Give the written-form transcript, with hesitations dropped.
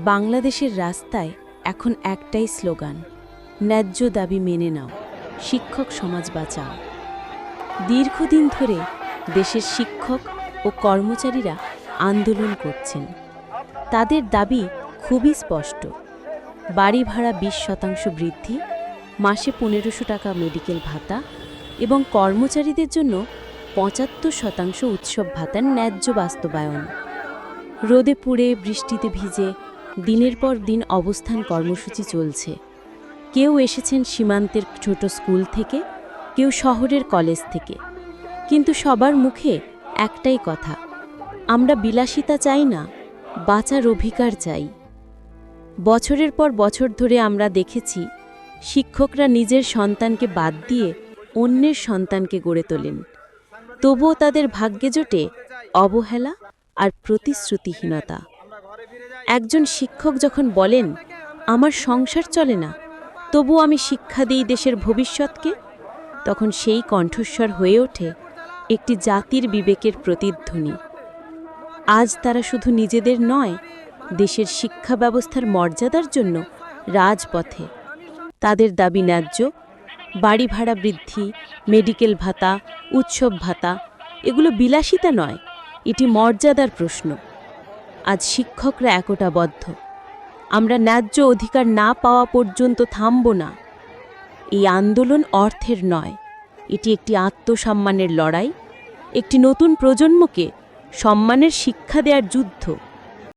বাংলাদেশের রাস্তায় এখন একটাই স্লোগান, ন্যায্য দাবি মেনে নাও, শিক্ষক সমাজ বাঁচাও। দীর্ঘদিন ধরে দেশের শিক্ষক ও কর্মচারীরা আন্দোলন করছেন। তাদের দাবি খুবই স্পষ্ট, বাড়ি ভাড়া 20% বৃদ্ধি, মাসে 1500 টাকা মেডিকেল ভাতা এবং কর্মচারীদের জন্য 75% উৎসব ভাতার ন্যায্য বাস্তবায়ন। রোদে পুড়ে বৃষ্টিতে ভিজে দিনের পর দিন অবস্থান কর্মসূচি চলছে। কেউ এসেছেন সীমান্তের ছোট স্কুল থেকে, কেউ শহরের কলেজ থেকে, কিন্তু সবার মুখে একটাই কথা, আমরা বিলাসিতা চাই না, বাঁচার অধিকার চাই। বছরের পর বছর ধরে আমরা দেখেছি শিক্ষকরা নিজের সন্তানকে বাদ দিয়ে অন্যের সন্তানকে গড়ে তোলেন, তবুও তাদের ভাগ্যে জোটে অবহেলা আর প্রতিশ্রুতিহীনতা। একজন শিক্ষক যখন বলেন, আমার সংসার চলে না, তবু আমি শিক্ষা দিই দেশের ভবিষ্যৎকে, তখন সেই কণ্ঠস্বর হয়ে ওঠে একটি জাতির বিবেকের প্রতিধ্বনি। আজ তারা শুধু নিজেদের নয়, দেশের শিক্ষা ব্যবস্থার মর্যাদার জন্য রাজপথে। তাদের দাবি ন্যায্য, বাড়ি ভাড়া বৃদ্ধি, মেডিকেল ভাতা, উৎসব ভাতা, এগুলো বিলাসিতা নয়, এটি মর্যাদার প্রশ্ন। আজ শিক্ষকরা একতাবদ্ধ, আমরা ন্যায্য অধিকার না পাওয়া পর্যন্ত থামব না। এই আন্দোলন অর্থের নয়, এটি একটি আত্মসম্মানের লড়াই, একটি নতুন প্রজন্মকে সম্মানের শিক্ষা দেওয়ার যুদ্ধ।